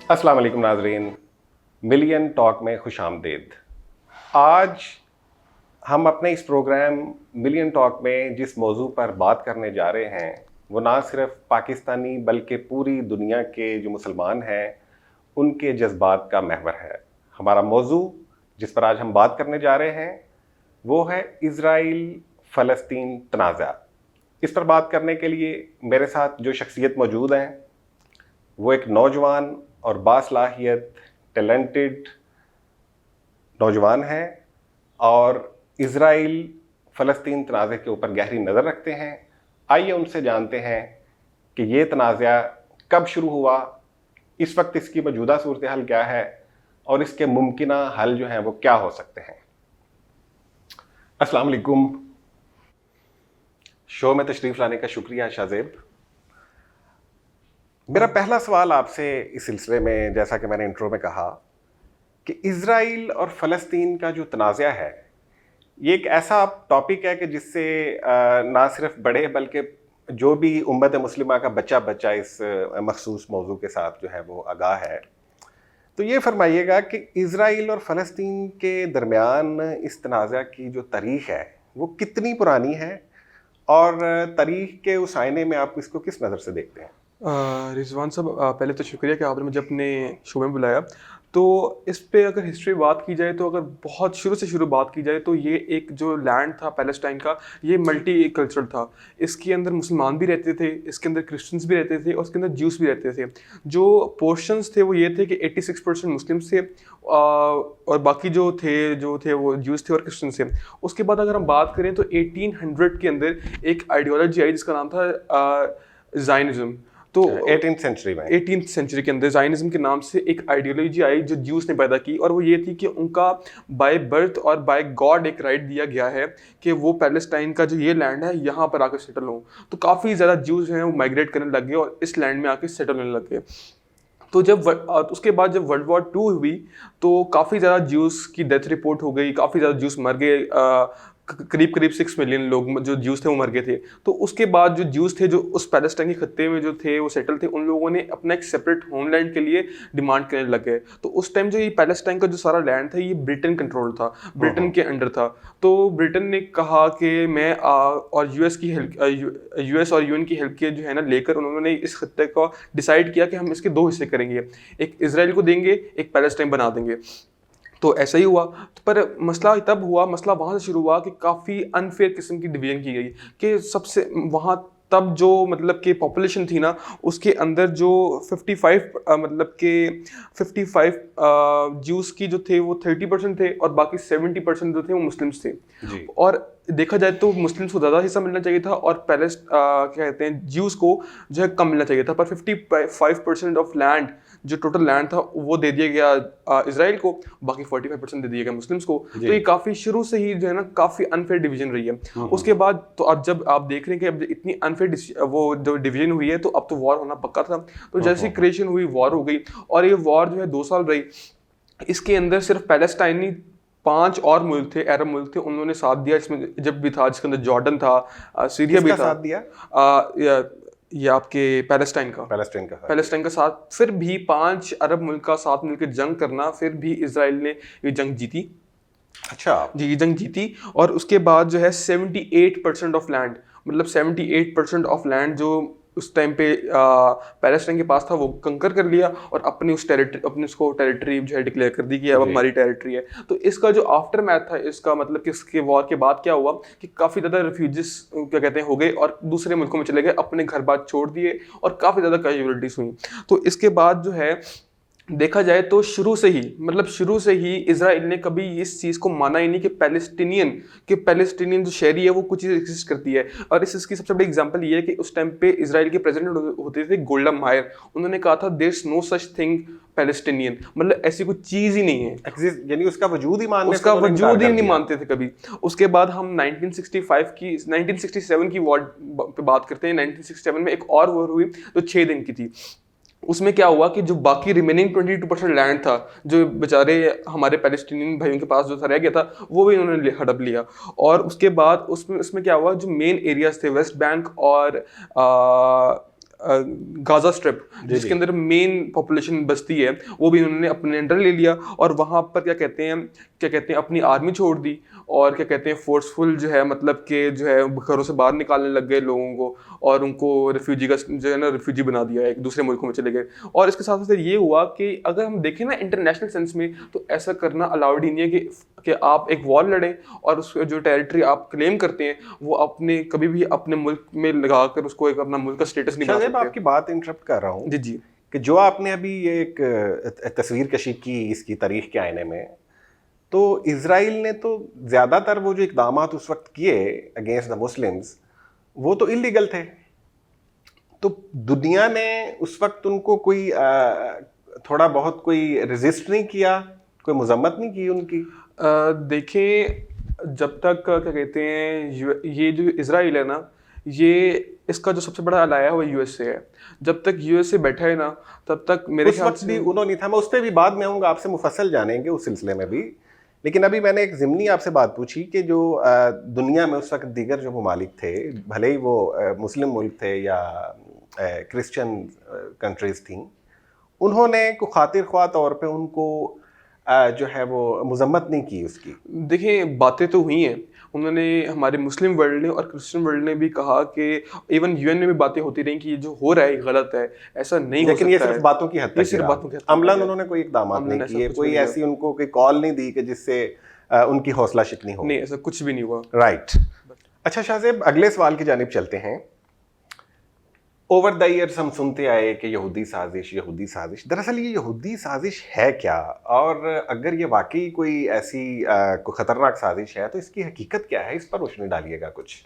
अस्सलाम वालेकुम नाजरीन, मिलियन टॉक में खुश आमदीद। आज हम अपने इस प्रोग्राम मिलियन टॉक में जिस मौजू पर बात करने जा रहे हैं वो ना सिर्फ पाकिस्तानी बल्कि पूरी दुनिया के जो मुसलमान हैं उनके जज्बात का महवर है। हमारा मौजू जिस पर आज हम बात करने जा रहे हैं वो है इज़राइल फ़लस्तीन तनाज़ा। इस पर बात करने के लिए मेरे साथ जो शख्सियत मौजूद हैं वो एक नौजवान और बासलाहियत टैलेंटेड नौजवान हैं और इज़राइल फ़लस्तीन तनाज़े के ऊपर गहरी नज़र रखते हैं। आइए उनसे जानते हैं कि ये तनाज़ा कब शुरू हुआ, इस वक्त इसकी मौजूदा सूरत हाल क्या है और इसके मुमकिना हल जो हैं वो क्या हो सकते हैं। अस्सलाम वालेकुम। शो में तशरीफ़ लाने का शुक्रिया शाहज़ेब। मेरा पहला सवाल आपसे इस सिलसिले में, जैसा कि मैंने इंट्रो में कहा कि इज़राइल और फ़लस्तीन का जो तनाज़ा है ये एक ऐसा टॉपिक है कि जिससे ना सिर्फ बड़े बल्कि जो भी उम्मत मुस्लिमा का बच्चा इस मखसूस मौजू के साथ जो है वो आगाह है। तो ये फरमाइएगा कि इज़राइल और फ़लस्तीन के दरमियान इस तनाज़ा की जो तारीख़ है वो कितनी पुरानी है और तारीख़ के उस आईने में आप इसको किस नज़र से देखते हैं? रिजवान साहब, पहले तो शुक्रिया कि आपने मुझे अपने शो में बुलाया। तो इस पे अगर हिस्ट्री बात की जाए तो अगर बहुत शुरू से शुरू बात की जाए तो ये एक जो लैंड था पैलेस्टाइन का, ये मल्टी कल्चरल था। इसके अंदर मुसलमान भी रहते थे, इसके अंदर क्रिश्चियंस भी रहते थे और इसके अंदर ज्यूस भी रहते थे। जो पोर्शंस थे वो ये थे कि 86% मुस्लिम्स थे और बाकी जो थे वो ज्यूस थे और क्रिश्चियंस थे। उसके बाद अगर हम बात करें तो 1800 के अंदर एक आइडियोलॉजी आई जिसका नाम था ज़ायनिज़्म। तो 18th सेंचुरी में 18th सेंचुरी के अंदर ज़ायनिज़्म के नाम से एक आइडियोलॉजी आई जो ज्यूस ने पैदा की, और वो ये थी कि उनका बाय बर्थ और बाय गॉड एक राइट दिया गया है कि वो पैलेस्टाइन का जो ये लैंड है यहाँ पर आकर सेटल हो। तो काफ़ी ज़्यादा ज्यूस हैं वो माइग्रेट करने लग गए और इस लैंड में आकर सेटल होने लग गए। तो उसके बाद जब वर्ल्ड वॉर 2 हुई तो काफ़ी ज़्यादा ज्यूस की डेथ रिपोर्ट हो गई, काफ़ी ज़्यादा ज्यूस मर गए। करीब करीब 6 मिलियन लोग जो ज्यूस थे वो मर गए थे। तो उसके बाद जो ज्यूस थे जो उस पैलेस्टाइन के खत्ते में जो थे वो सेटल थे, उन लोगों ने अपना एक सेपरेट होमलैंड के लिए डिमांड करने लग गए। तो उस टाइम जो ये पैलेस्टाइन का जो सारा लैंड था ये ब्रिटेन कंट्रोल था, ब्रिटेन के अंडर था। तो ब्रिटेन ने कहा कि मैं और यूएस और यूएन की हेल्प के जो है ना लेकर उन्होंने इस खत्ते को डिसाइड किया कि हम इसके 2 हिस्से करेंगे, एक इसराइल को देंगे, एक पैलेस्टाइन बना देंगे। तो ऐसा ही हुआ। तो पर मसला वहाँ से शुरू हुआ कि काफ़ी अनफेयर किस्म की डिवीजन की गई कि सबसे वहाँ तब जो मतलब कि पॉपुलेशन थी ना उसके अंदर जो 55 मतलब कि 55 ज्यूस की जो थे वो 30% थे और बाकी 70% जो थे वो मुस्लिम्स थे जी। और देखा जाए तो मुस्लिम्स को ज़्यादा हिस्सा मिलना चाहिए था और क्या कहते हैं ज्यूस को जो है कम मिलना चाहिए था। पर 55% ऑफ लैंड जो टोटल लैंड था वो दे दिया गया इसराइल को, बाकी 45% दे दिया गया मुस्लिम्स को। तो ये काफ़ी शुरू से ही जो है ना काफ़ी अनफेयर डिवीजन रही है। उसके बाद तो अब जब आप देख रहे हैं कि अब इतनी अनफेयर वो जो डिवीजन हुई है तो अब तो वॉर होना पक्का था। तो जैसे क्रिएशन हुई वॉर हो गई और ये वॉर जो है 2 साल रही। इसके अंदर सिर्फ पैलेस्टाइनी 5 और मुल्क थे, अरब मुल्क थे, उन्होंने साथ दिया। इसमें जब भी था जिसके अंदर जॉर्डन था, सीरिया भी था। साथ दिया ये आपके पैलेस्टाइन का साथ। फिर भी 5 अरब मुल्क का साथ मिलकर जंग करना, फिर भी इजराइल ने ये जंग जीती। अच्छा जी, ये जंग जीती और उसके बाद जो है 78% ऑफ लैंड, मतलब 78% ऑफ लैंड जो उस टाइम पे पैलेस्टाइन के पास था वो कंकर कर लिया और अपनी उसको टेरिटरी जो है डिक्लेयर कर दी कि अब हमारी टेरिटरी है। तो इसका जो आफ्टर मैथ था इसका मतलब कि इसके वॉर के बाद क्या हुआ कि काफ़ी ज़्यादा रिफ्यूजिस क्या कहते हैं हो गए और दूसरे मुल्कों में चले गए, अपने घर बार छोड़ दिए और काफ़ी ज़्यादा कैजुअलिटीज़ हुई। तो इसके बाद जो है देखा जाए तो शुरू से ही इजराइल ने कभी इस चीज़ को माना ही नहीं कि पैलेस्टीनियन जो शहरी है वो कुछ चीज़ एग्जिस्ट करती है। और इसकी सबसे बड़ी एग्जांपल ये है कि उस टाइम पे इजराइल के प्रेसिडेंट होते थे गोल्डा मायर, उन्होंने कहा था there is no such thing Palestinian, मतलब ऐसी कोई चीज़ ही नहीं है, यानी उसका वजूद ही नहीं मानते थे कभी। उसके बाद हम 1967 की वॉर पे बात करते हैं। 1967 में एक और वॉर हुई जो 6 दिन की थी। उसमें क्या हुआ कि जो बाकी रिमेनिंग 22% लैंड था जो बेचारे हमारे पैलेस्टीनियन भाइयों के पास जो था रह गया था वो भी इन्होंने हड़प लिया। और उसके बाद उसमें क्या हुआ, जो मेन एरियाज थे वेस्ट बैंक और गाजा स्ट्रिप, जिसके अंदर मेन पॉपुलेशन बस्ती है, वो भी उन्होंने अपने अंडर ले लिया और वहाँ पर क्या कहते हैं अपनी आर्मी छोड़ दी और क्या कहते हैं फोर्सफुल जो है मतलब कि जो है घरों से बाहर निकालने लग गए लोगों को और उनको रिफ्यूजी का जो है ना रिफ्यूजी बना दिया, एक दूसरे मुल्कों में चले गए। और इसके साथ साथ ये हुआ कि अगर हम देखें ना इंटरनेशनल सेंस में, तो ऐसा करना अलाउड ही नहीं है कि आप एक वॉर लड़ें और उस जो टेरिटरी आप क्लेम करते हैं वो अपने कभी भी अपने मुल्क में लगाकर उसको एक अपना मुल्क का स्टेटस नहीं बना सकते। आपकी बात इंटरप्ट कर रहा हूँ जी जी, कि जो आपने अभी ये एक तस्वीर कशी की इसकी तारीख के आईने में, तो इजराइल ने तो ज़्यादातर वो जो इकदामात उस वक्त किए अगेंस्ट द मुस्लिम्स वो तो इलीगल थे, तो दुनिया ने उस वक्त उनको कोई थोड़ा बहुत कोई रेजिस्ट नहीं किया, कोई मजम्मत नहीं की उनकी? देखें जब तक क्या कहते हैं ये जो इजराइल है ना, ये इसका जो सबसे बड़ा अलाया है वो यूएसए है। जब तक यूएसए बैठा है ना तब तक मेरे उस वक्त भी उन्होंने था, मैं उस पर भी बाद में आऊँगा, आपसे मुफस्सल जानेंगे उस सिलसिले में भी। लेकिन अभी मैंने एक ज़िमनी आपसे बात पूछी कि जो दुनिया में उस वक्त दीगर जो ममालिक थे, भले ही वो मुस्लिम मुल्क थे या क्रिश्चियन कंट्रीज़ थी, उन्होंने को खातिर ख्वाह तौर पे उनको जो है वो मजम्मत नहीं की उसकी। देखिए बातें तो हुई हैं, उन्होंने हमारे मुस्लिम वर्ल्ड ने और क्रिश्चियन वर्ल्ड ने भी कहा कि इवन यूएन में भी बातें होती रही कि ये जो हो रहा है गलत है, ऐसा नहीं हो सकता। लेकिन ये सिर्फ बातों की हद तक, ये सिर्फ बातों की हद तक, अमलन उन्होंने कोई इकदाम नहीं किए, कोई ऐसी उनको कोई कॉल नहीं दी कि जिससे उनकी हौसला शिकनी हो। नहीं, ऐसा कुछ भी नहीं हुआ। राइट। अच्छा शाहज़ेब, अगले सवाल की जानिब चलते हैं। ओवर द ईयर्स हम सुनते आए कि यहूदी साजिश, यहूदी साजिश। दरअसल ये यहूदी साजिश है क्या, और अगर ये वाकई कोई ऐसी कोई ख़तरनाक साजिश है तो इसकी हकीकत क्या है, इस पर रोशनी डालिएगा कुछ।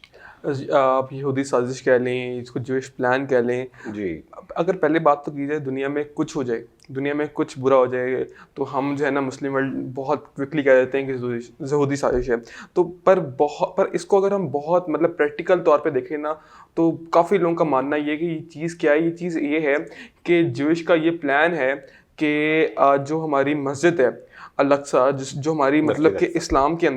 आप यहूदी साजिश कह लें, इसको ज्यूइश प्लान कह लें जी। अगर पहले बात तो की जाए, दुनिया में कुछ हो जाए, दुनिया में कुछ बुरा हो जाए तो हम जो है ना मुस्लिम वर्ल्ड बहुत क्विकली कह देते हैं कि यहूदी साजिश है। तो पर इसको अगर हम बहुत मतलब प्रैक्टिकल तौर पे देखें ना, तो काफ़ी लोगों का मानना ये है कि ये चीज़ क्या है, ये चीज़ ये है कि ज्यूइश का ये प्लान है कि जो हमारी मस्जिद है अल-अक्सा, जो हमारी मतलब कि इस्लाम के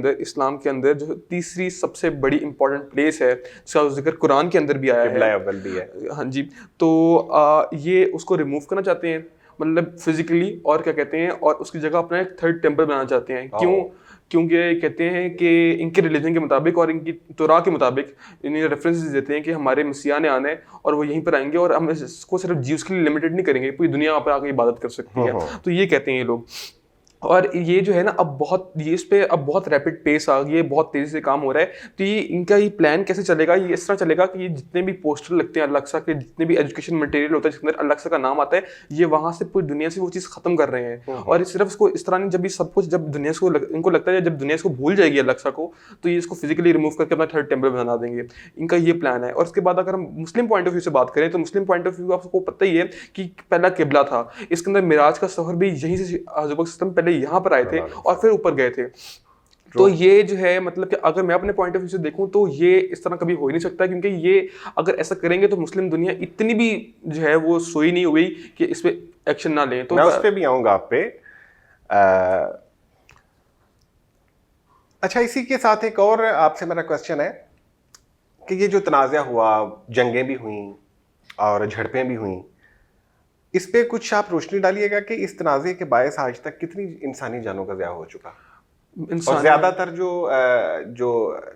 अंदर जो तीसरी सबसे बड़ी इंपॉर्टेंट प्लेस है, जिसका जिक्र कुरान के अंदर भी आया है। हाँ जी, तो ये उसको रिमूव करना चाहते हैं मतलब फिजिकली, और क्या कहते हैं, और उसकी जगह अपना एक थर्ड टेम्पल बनाना चाहते हैं। क्योंकि कहते हैं कि इनके रिलीजन के मुताबिक और इनकी तौरा के मुताबिक इन्हें रेफरेंसेस देते हैं कि हमारे मसीहा ने आना है और वो यहीं पर आएंगे और हम इसको सिर्फ ज्यूज के लिए लिमिटेड नहीं करेंगे, पूरी दुनिया वहाँ पर आकर इबादत कर सकती है। तो ये कहते हैं ये लोग। और ये जो है ना इस पे अब बहुत रैपिड पेस आ गई है, बहुत तेज़ी से काम हो रहा है। तो ये इनका ये प्लान कैसे चलेगा, ये इस तरह चलेगा कि ये जितने भी पोस्टर लगते हैं अल-अक्सा के, जितने भी एजुकेशन मटेरियल होता है जिसके अंदर अल-अक्सा का नाम आता है, ये वहाँ से पूरी दुनिया से वो चीज़ खत्म कर रहे हैं। और सिर्फ इसको इस तरह नहीं, जब ये सब कुछ जब दुनिया को इनको लगता है जब दुनिया इसको भूल जाएगी अल-अक्सा को, तो ये इसको फिजिकली रिमूव करके अपना थर्ड टेम्पल बना देंगे। इनका ये प्लान है। और उसके बाद अगर हम मुस्लिम पॉइंट ऑफ व्यू से बात करें, तो मुस्लिम पॉइंट ऑफ व्यू आपको पता ही है कि पहला किबला था, इसके अंदर मिराज का सफर भी यहीं से हज़रत सिस्टम पहले यहाँ पर आए थे और फिर ऊपर गए थे। तो ये जो है मतलब कि अगर मैं अपने पॉइंट ऑफ व्यू से देखूं तो ये इस तरह कभी हो ही नहीं सकता, क्योंकि ये अगर ऐसा करेंगे तो मुस्लिम दुनिया इतनी भी जो है वो सोई नहीं हुई कि इस पे एक्शन ना लें। तो मैं उस पे भी आऊंगा आप पे। अच्छा, इसी के साथ एक और आपसे मेरा क्वेश्चन है कि ये जो तनाज़ा हुआ, जंगें भी हुई और झड़पें भी हुई, इस पे कुछ आप रोशनी डालिएगा कि इस तनाज़े के बायस आज तक कितनी इंसानी जानों का ज़िया हो चुका, और ज़्यादातर जो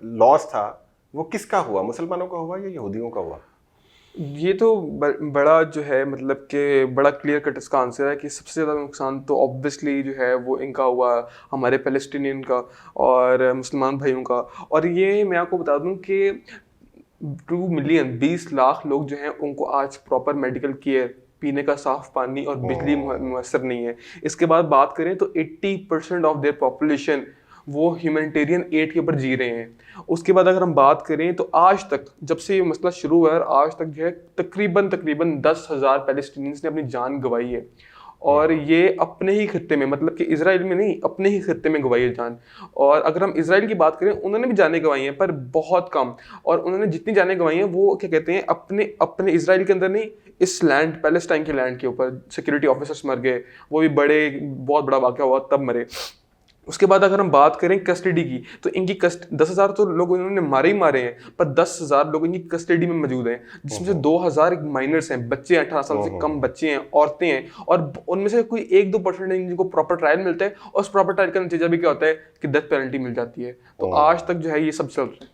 लॉस था वो किसका हुआ, मुसलमानों का हुआ या यहूदियों का हुआ? ये तो बड़ा जो है मतलब कि बड़ा क्लियर कट इसका आंसर है कि सबसे ज़्यादा नुकसान तो ऑब्वियसली जो है वो इनका हुआ, हमारे पैलेस्टीनियन का और मुसलमान भाइयों का। और ये मैं आपको बता दूं कि 2 मिलियन 20 लाख लोग जो हैं उनको आज प्रॉपर मेडिकल केयर, पीने का साफ पानी और बिजली मुयसर नहीं है। इसके बाद बात करें तो 80% ऑफ देयर पॉपुलेशन वो ह्यूमैनिटेरियन एड के ऊपर जी रहे हैं। उसके बाद अगर हम बात करें तो आज तक जब से ये मसला शुरू हुआ है आज तक जो है तकरीबन 10,000 पैलेस्टीनियंस ने अपनी जान गंवाई है, और ये अपने ही खित्ते में, मतलब कि इजराइल में नहीं, अपने ही खित्ते में गंवाई है जान। और अगर हम इजराइल की बात करें, उन्होंने भी जानें गंवाई हैं पर बहुत कम, और उन्होंने जितनी जानें गंवाई हैं वो क्या कहते हैं अपने इजराइल के अंदर नहीं, इस लैंड पैलेस्टाइन के लैंड के ऊपर सिक्योरिटी ऑफिसर्स मर गए, वो भी बहुत बड़ा वाक़या हुआ तब मरे। उसके बाद अगर हम बात करें कस्टडी की, तो इनकी 10,000 तो लोग इन्होंने मारे ही मारे हैं, पर 10,000 लोग इनकी कस्टडी में मौजूद हैं, जिसमें से 2,000 माइनर्स हैं, बच्चे हैं, 18 साल से कम बच्चे हैं, औरतें हैं, और उनमें से कोई 1-2% है जिनको प्रॉपर ट्रायल मिलता है, और उस प्रॉपर ट्रायल का नतीजा भी क्या होता है कि डेथ पेनल्टी मिल जाती है। तो आज तक जो है ये सब चल रहा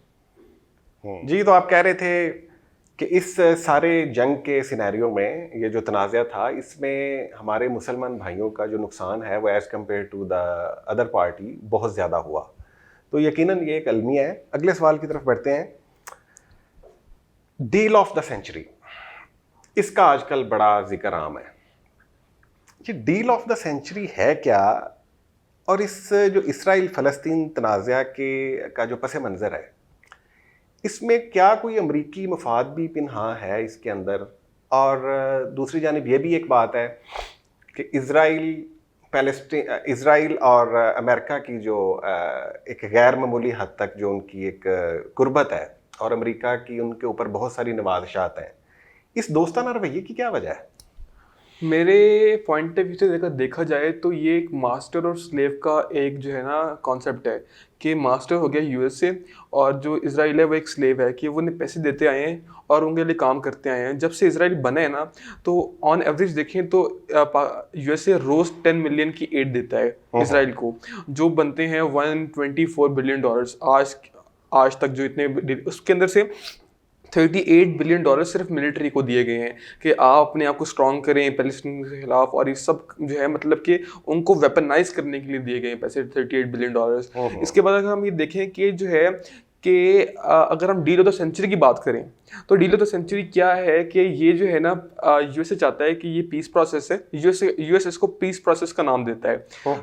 है। जी, तो आप कह रहे थे कि इस सारे जंग के सिनेरियो में ये जो तनाज़ा था, इसमें हमारे मुसलमान भाइयों का जो नुकसान है वो as compared to the other party बहुत ज़्यादा हुआ। तो यकीनन ये एक अलमिया है। अगले सवाल की तरफ बढ़ते हैं। डील ऑफ द सेंचुरी, इसका आजकल बड़ा जिक्र आम है। ये डील ऑफ द सेंचुरी है क्या, और इस जो इसराइल फ़लस्तीन तनाज़ा का जो पस मंज़र है, इसमें क्या कोई अमरीकी मफाद भी पिन्हा है इसके अंदर? और दूसरी जानिब ये भी एक बात है कि इसराइल और अमेरिका की जो एक गैर मामूली हद तक जो उनकी एक कुर्बत है, और अमेरिका की उनके ऊपर बहुत सारी नवाज़शात हैं, इस दोस्ताना रवैये की क्या वजह है? मेरे पॉइंट ऑफ व्यू से देखा जाए तो ये एक मास्टर और स्लेव का एक जो है ना कॉन्सेप्ट है, कि मास्टर हो गया यूएसए, और जो इजराइल है वो एक स्लेव है, कि वो उन्हें पैसे देते आए हैं और उनके लिए काम करते आए हैं। जब से इजराइल बना है ना, तो ऑन एवरेज देखें तो यूएसए रोज 10 मिलियन की एड देता है इजराइल को, जो बनते हैं $124 बिलियन। आज तक जो इतने, उसके अंदर से $38 बिलियन सिर्फ मिलिट्री को दिए गए हैं, कि आप अपने आप को स्ट्रॉन्ग करें पैलेस्टीन के खिलाफ, और ये सब जो है मतलब कि उनको वेपनाइज करने के लिए दिए गए हैं पैसे, $38 बिलियन। इसके बाद अगर हम ये देखें कि जो है कि अगर हम डील ऑफ द सेंचुरी की बात करें, तो डील ऑफ द सेंचुरी क्या है कि ये जो है ना, यूएसए चाहता है कि ये पीस प्रोसेस है, यूएसए इसको पीस प्रोसेस का नाम देता है।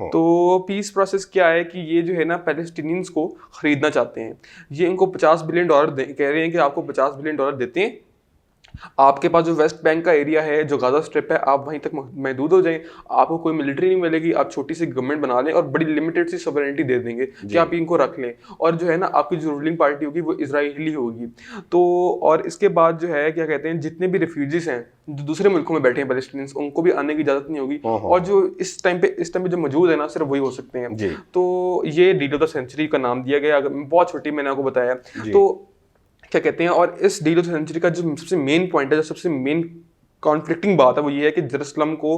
तो पीस प्रोसेस क्या है कि ये जो है ना पैलेस्टीनियंस को खरीदना चाहते हैं। ये इनको $50 बिलियन कह रहे हैं कि आपको $50 बिलियन देते हैं, आपके पास जो वेस्ट बैंक का एरिया है, जो गाजा स्ट्रिप है, आप वहीं तक महदूद हो जाएं, आपको कोई मिलिट्री नहीं मिलेगी, आप छोटी सी गवर्नमेंट बना लें और बड़ी लिमिटेड सी सॉवरेनिटी दे देंगे कि आप इनको रख लें, और जो है ना आपकी जो रूलिंग पार्टी होगी वो इजरायली होगी। तो और इसके बाद जो है क्या कहते हैं, जितने भी रिफ्यूजीज हैं जो दूसरे मुल्कों में बैठे हैं पैलेस्टीनियंस, उनको भी आने की इजाजत नहीं होगी, और जो इस टाइम पे जो मौजूद है ना, सिर्फ वही हो सकते हैं। तो ये डील ऑफ द सेंचुरी का नाम दिया गया। अगर बहुत छोटी मैंने आपको बताया, तो क्या कहते हैं, और इस डील ऑफ द सेंचुरी का जो सबसे मेन पॉइंट है, जो सबसे मेन कॉन्फ्लिक्टिंग बात है, वो ये है कि जेरूसलम को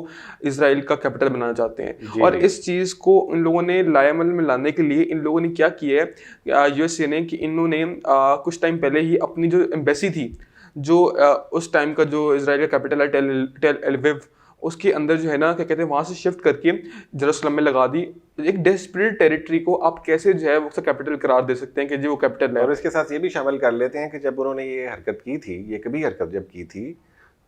इजराइल का कैपिटल बनाना चाहते हैं। और इस चीज़ को इन लोगों ने लाएमल में लाने के लिए इन लोगों ने क्या किया है यूएसए ने, कि इन्होंने कुछ टाइम पहले ही अपनी जो एम्बेसी थी, जो उस टाइम का जो इजराइल का कैपिटल है टेल एविव, उसके अंदर जो है ना क्या कहते हैं, वहाँ से शिफ्ट करके जेरूसलम में लगा दी। एक डेस्परेट टेरिटरी को आप कैसे जो है वो कैपिटल करार दे सकते हैं कि जो वो कैपिटल है। और इसके साथ ये भी शामिल कर लेते हैं कि जब उन्होंने ये हरकत की थी, ये कभी हरकत जब की थी,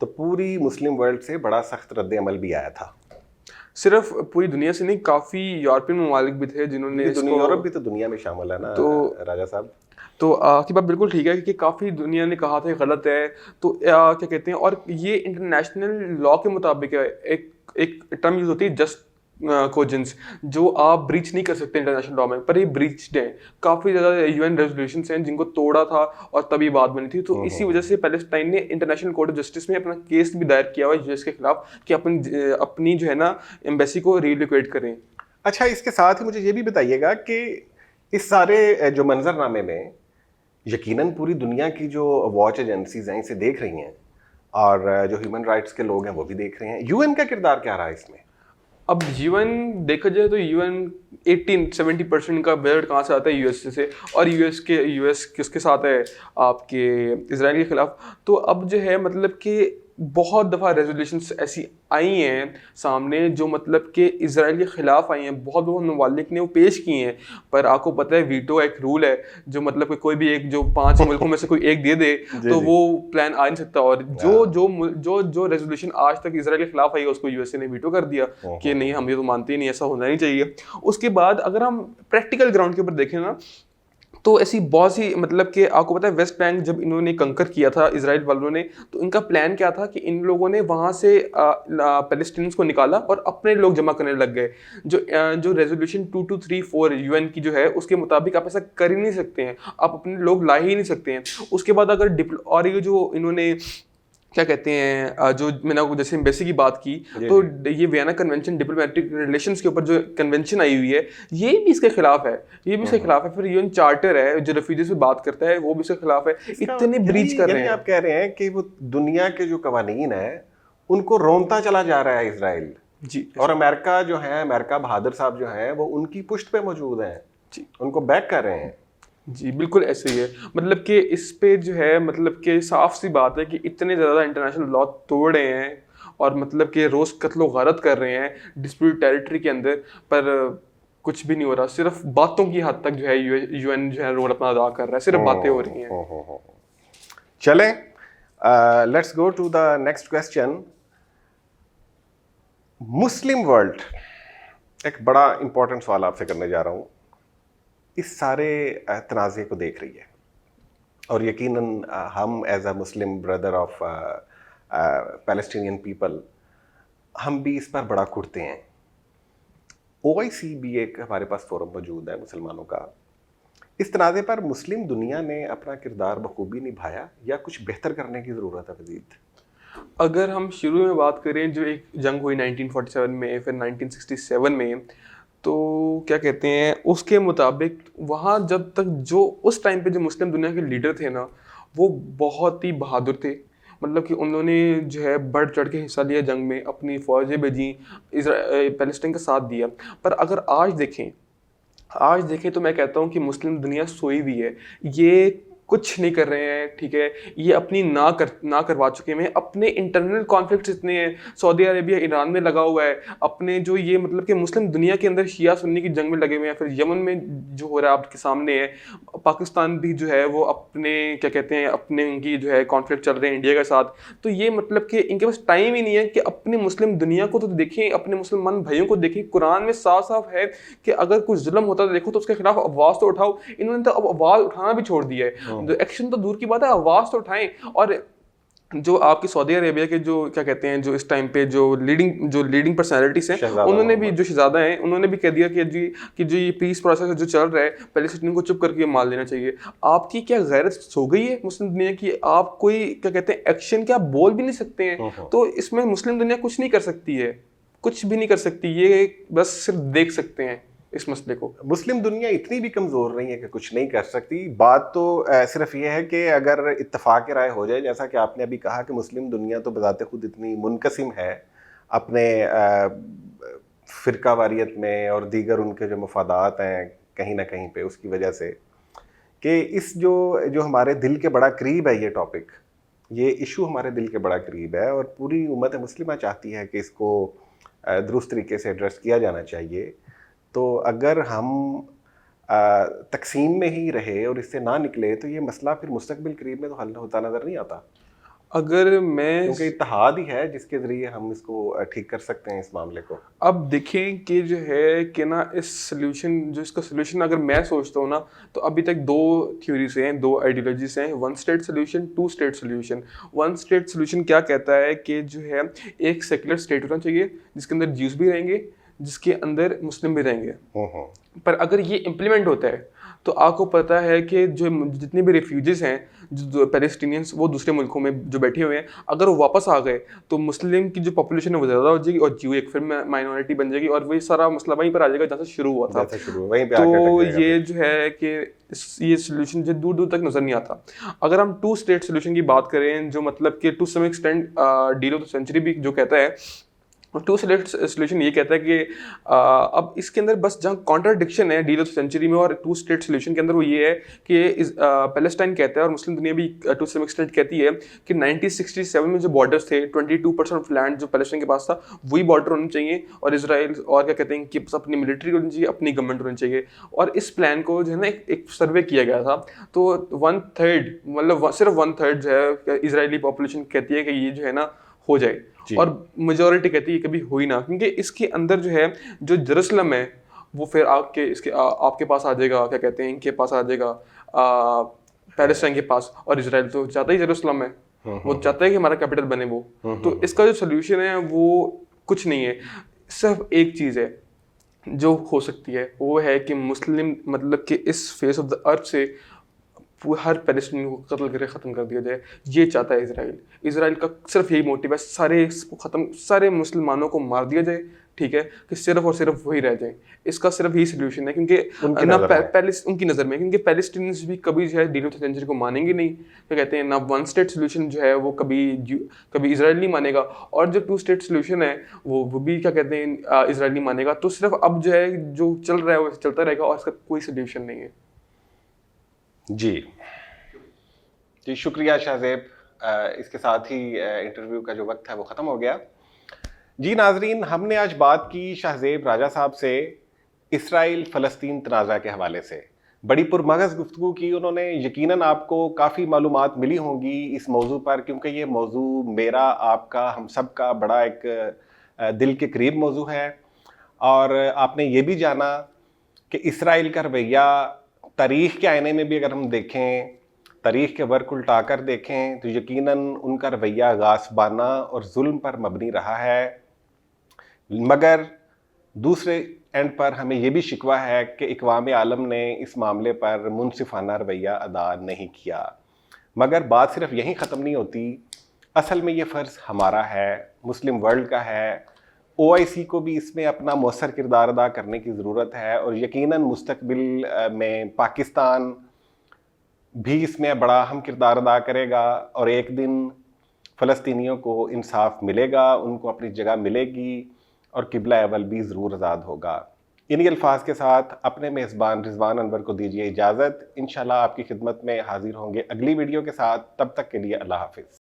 तो पूरी मुस्लिम वर्ल्ड से बड़ा सख्त रद्द अमल भी आया था। सिर्फ पूरी दुनिया से नहीं, काफ़ी यूरोपियन ममालिक भी थे जिन्होंने यूरोप भी तो दुनिया में शामिल है ना, तो राजा साहब। तो आपकी बात बिल्कुल ठीक है कि काफ़ी दुनिया ने कहा था गलत है। तो क्या कहते हैं, और ये इंटरनेशनल लॉ के मुताबिक है, एक टर्म यूज होती है जस्ट कोजेंस, जो आप ब्रीच नहीं कर सकते इंटरनेशनल लॉ में, पर ये ब्रीच्ड है। काफ़ी ज़्यादा यूएन रेजोल्यूशंस हैं जिनको तोड़ा था और तभी बात बनी थी। तो इसी वजह से पैलेस्टाइन ने इंटरनेशनल कोर्ट ऑफ जस्टिस में अपना केस भी दायर किया हुआ है यूएस के खिलाफ, कि अपनी जो है ना एम्बेसी को रीलोकेट करें। अच्छा, इसके साथ ही मुझे ये भी बताइएगा कि इस सारे जो मंजरनामे में यकीनन पूरी दुनिया की जो वॉच एजेंसीज हैं इसे देख रही हैं, और जो ह्यूमन राइट्स के लोग हैं वो भी देख रहे हैं। यूएन का किरदार क्या रहा है इसमें? अब यूएन देखा जाए तो यूएन 80-70% का बजट कहाँ से आता है, यूएस से, और यूएस किसके साथ है, आपके इजराइल के खिलाफ। तो अब जो है मतलब कि बहुत दफ़ा रेजोल्यूशंस ऐसी आई हैं सामने जो मतलब कि इजराइल के खिलाफ आई हैं, बहुत ममालिक ने वो पेश किए हैं, पर आपको पता है वीटो एक रूल है, जो मतलब कि कोई भी एक जो 5 मुल्कों में से कोई एक दे दे तो वो प्लान आ नहीं सकता। और जो रेजोल्यूशन आज तक इजराइल के खिलाफ आई है उसको यूएसए ने वीटो कर दिया कि नहीं, हम ये तो मानते ही नहीं, ऐसा होना नहीं चाहिए। उसके बाद अगर हम प्रैक्टिकल ग्राउंड के ऊपर देखें ना, तो ऐसी बहुत सी मतलब कि आपको पता है वेस्ट बैंक जब इन्होंने कंकर किया था इजराइल वालों ने, तो इनका प्लान क्या था कि इन लोगों ने वहाँ से पैलेस्टीनियंस को निकाला और अपने लोग जमा करने लग गए। जो रेजोल्यूशन 2234 यूएन की जो है उसके मुताबिक आप ऐसा कर ही नहीं सकते हैं, आप अपने लोग ला ही नहीं सकते हैं। उसके बाद अगर और ये जो इन्होंने क्या कहते हैं जो मैंने आपको जैसे एम्बेसी की बात की, तो ये वियना कन्वेंशन डिप्लोमेटिक रिलेशंस के ऊपर जो कन्वेंशन आई हुई है, ये भी इसके खिलाफ है, ये भी इसके खिलाफ है। फिर यूएन चार्टर है जो रेफ्यूजीज पे बात करता है, वो भी इसके खिलाफ है। इतने ब्रीच कर रहे हैं। आप कह रहे हैं कि वो दुनिया के जो कवानीन है उनको रोनता चला जा रहा है इजराइल जी, और अमेरिका जो है, अमेरिका बहादुर साहब जो है वो उनकी पुष्ट पे मौजूद हैं जी, उनको बैक कर रहे हैं। जी बिल्कुल ऐसे ही है। मतलब कि इस पे जो है, मतलब कि साफ सी बात है कि इतने ज़्यादा इंटरनेशनल लॉ तोड़ रहे हैं और मतलब कि रोज़ कत्लो गारत कर रहे हैं डिस्प्यूट टेरिटरी के अंदर, पर कुछ भी नहीं हो रहा। सिर्फ बातों की हद तक जो है यूएन जो है रोल अपना अदा कर रहा है, सिर्फ बातें हो रही हैं। चलें, let's go to the next question. Muslim world, एक बड़ा इंपॉर्टेंट सवाल आपसे करने जा रहा हूं, इस सारे तनाज़े को देख रही है और यकीनन हम as a Muslim brother of Palestinian people, हम भी इस पर बड़ा कुड़ते हैं। ओआईसी भी एक हमारे पास फोरम मौजूद है मुसलमानों का। इस तनाज़े पर मुस्लिम दुनिया ने अपना किरदार बखूबी निभाया या कुछ बेहतर करने की ज़रूरत है मज़ीद? अगर हम शुरू में बात करें, जो एक जंग हुई 1947 में, फिर 1967 में, तो क्या कहते हैं उसके मुताबिक वहाँ जब तक जो उस टाइम पे जो मुस्लिम दुनिया के लीडर थे ना, वो बहुत ही बहादुर थे। मतलब कि उन्होंने जो है बढ़ चढ़ के हिस्सा लिया जंग में, अपनी फौजें भेजी, पैलेस्टीन का साथ दिया। पर अगर आज देखें तो मैं कहता हूँ कि मुस्लिम दुनिया सोई हुई है। ये कुछ नहीं कर रहे हैं, ठीक है। ये अपनी ना करवा चुके हैं। अपने इंटरनल कॉन्फ्लिक्ट्स इतने हैं, सऊदी अरेबिया ईरान में लगा हुआ है, अपने जो ये मतलब कि मुस्लिम दुनिया के अंदर शिया सुन्नी की जंग में लगे हुए हैं। फिर यमन में जो हो रहा है आपके सामने है, पाकिस्तान भी जो है वो अपने क्या कहते हैं अपने उनकी जो है कॉन्फ्लिक्ट चल रहे हैं इंडिया के साथ। तो ये मतलब कि इनके पास टाइम ही नहीं है कि अपनी मुस्लिम दुनिया को तो देखें, अपने मुसलमान भाइयों को देखें। कुरान में साफ साफ है कि अगर कुछ जुल्म होता है देखो तो उसके खिलाफ आवाज़ तो उठाओ। इन्होंने तो अब आवाज़ उठाना भी छोड़ दिया है। एक्शन तो दूर की बात है, आवाज़ तो उठाएं। और जो आपकी सऊदी अरेबिया के जो क्या कहते हैं जो इस टाइम पे जो लीडिंग पर्सनालिटीज हैं, उन्होंने भी, जो शहजादा हैं, उन्होंने भी कह दिया कि जो ये पीस प्रोसेस जो चल रहा है, पैलेस्टीन को चुप करके मार लेना चाहिए। आपकी क्या गैरत सो गई है मुस्लिम दुनिया की? आप कोई क्या कहते हैं एक्शन क्या बोल भी नहीं सकते हैं? तो इसमें मुस्लिम दुनिया कुछ नहीं कर सकती है, कुछ भी नहीं कर सकती। ये बस सिर्फ देख सकते हैं इस मसले को। मुस्लिम दुनिया इतनी भी कमज़ोर नहीं है कि कुछ नहीं कर सकती। बात तो सिर्फ ये है कि अगर इत्तफाक राय हो जाए, जैसा कि आपने अभी कहा कि मुस्लिम दुनिया तो बजाते खुद इतनी मुनकसिम है अपने फ़िरकावारियत में और दीगर उनके जो मफादात हैं कहीं ना कहीं पे, उसकी वजह से कि इस जो हमारे दिल के बड़ा करीब है ये टॉपिक, ये इशू हमारे दिल के बड़ा करीब है और पूरी उम्मत मुस्लिमा चाहती है कि इसको दुरुस्त तरीके से एड्रेस किया जाना चाहिए। तो अगर हम तकसीम में ही रहे और इससे ना निकले तो ये मसला फिर मुस्तकबिल करीब में तो हल होता नज़र नहीं आता। अगर मैं, क्योंकि इत्तेहाद ही है जिसके ज़रिए हम इसको ठीक कर सकते हैं इस मामले को। अब देखें कि जो है कि ना इस सोल्यूशन, जो इसका सोल्यूशन अगर मैं सोचता हूँ ना, तो अभी तक दो थ्योरीज हैं, दो आइडियोलॉजीज हैं, one state solution, two state solution. One state solution क्या कहता है कि जो है एक सेकुलर स्टेट होना चाहिए जिसके अंदर ज्यूस भी रहेंगे, जिसके अंदर मुस्लिम भी रहेंगे। पर अगर ये इम्प्लीमेंट होता है तो आपको पता है कि जो जितने भी रेफ्यूजीज हैं, जो पैलेस्टीनियंस, वो दूसरे मुल्कों में जो बैठे हुए हैं, अगर वो वापस आ गए तो मुस्लिम की जो पॉपुलेशन है वो ज़्यादा हो जाएगी और ज्यू एक फिर माइनॉरिटी बन जाएगी और वही सारा मसला वहीं पर आ जाएगा जहाँ से शुरू हुआ था। तो ये जो है कि ये सोल्यूशन जो दूर दूर तक नज़र नहीं आता। अगर हम टू स्टेट सोल्यूशन की बात करें, जो मतलब कि to some extent deal of the century भी जो कहता है, टू स्टेट सोल्यूशन ये कहता है कि अब इसके अंदर बस जहाँ कॉन्ट्राडिक्शन है डील ऑफ सेंचुरी में और टू स्टेट सोल्यूशन के अंदर, वो ये है कि पैलेस्टाइन कहता है और मुस्लिम दुनिया भी टू सम एक्सटेंट कहती है कि 1967 में जो बॉर्डर्स थे, 22% ऑफ लैंड जो पैलेस्टाइन के पास था वही बॉर्डर होने चाहिए, और इसराइल और क्या कहते हैं कि अपनी मिलिट्री होनी चाहिए, अपनी गवर्नमेंट होनी चाहिए। और इस प्लान को जो है ना एक सर्वे किया गया था, तो 1/3 मतलब सिर्फ 1/3 जो है इसराइली पॉपुलेशन कहती है कि ये जो है ना हो जाए, और मेजॉरिटी कहती है कभी हो ही ना, क्योंकि इसके अंदर जो है जो जेरूसलम है वो फिर आपके पास आ जाएगा, क्या कहते हैं इनके पास आ जाएगा पैलेस्टाइन के पास, और इजराइल तो चाहता ही जेरूसलम है, वो चाहता है कि हमारा कैपिटल बने वो। तो इसका जो सोल्यूशन है वो कुछ नहीं है, सिर्फ एक चीज़ है जो हो सकती है, वो है कि मुस्लिम मतलब कि इस फेस ऑफ द अर्थ से हर पैलेस्टीनी को कत्ल करके ख़त्म कर दिया जाए। ये चाहता है इसराइल। इसराइल का सिर्फ यही मोटिव है, सारे मुसलमानों को मार दिया जाए, ठीक है, कि सिर्फ और सिर्फ वही रह जाए। इसका सिर्फ यही सोल्यूशन है, क्योंकि उनकी ना नज़र में। उनकी नज़र में, क्योंकि पैलेस्टीनियंस भी कभी जो है डील ऑफ सेंचुरी को मानेंगे नहीं। तो कहते हैं ना वन स्टेट सोल्यूशन जो है वो कभी इसराइल नहीं मानेगा, और जो टू स्टेट सोल्यूशन है वो भी क्या कहते हैं इसराइल नहीं मानेगा। तो सिर्फ अब जो है जो चल रहा है वो चलता रहेगा और इसका कोई सोल्यूशन नहीं है। जी शुक्रिया शाहज़ेब। इसके साथ ही इंटरव्यू का जो वक्त है वो ख़त्म हो गया। जी नाजरीन, हमने आज बात की शाहज़ेब राजा साहब से इसराइल फ़लस्तीन तनाज़ा के हवाले से। बड़ी पुरमगज़ गुफ्तगू की उन्होंने। यकीनन आपको काफ़ी मालूमात मिली होंगी इस मौजू पर, क्योंकि ये मौजू मेरा, आपका, हम सब का बड़ा एक दिल के करीब मौजू है। और आपने ये भी जाना कि इसराइल का रवैया तारीख़ के आईने में भी अगर हम देखें, तारीख़ के वर्क उल्टा कर देखें, तो यकीनन उनका रवैया गासबाना और जुल्म पर मबनी रहा है। मगर दूसरे एंड पर हमें यह भी शिकवा है कि इक़वाम आलम ने इस मामले पर मुनसिफाना रवैया अदा नहीं किया। मगर बात सिर्फ यहीं ख़त्म नहीं होती। असल में ये फ़र्ज़ हमारा है, मुस्लिम वर्ल्ड का है। OIC को भी इसमें अपना मौसर किरदार अदा करने की ज़रूरत है, और यकीनन मुस्तक़बिल में पाकिस्तान भी इसमें बड़ा अहम किरदार अदा करेगा, और एक दिन फ़लस्तीनियों को इंसाफ मिलेगा, उनको अपनी जगह मिलेगी, और किबला अवल भी ज़रूर आज़ाद होगा। इन्हीं अल्फाज के साथ अपने मेज़बान रिजवान अनवर को दीजिए इजाज़त। इंशाल्लाह आपकी खिदमत में हाजिर होंगे अगली वीडियो के साथ। तब तक के लिए अल्लाह हाफ़िज़।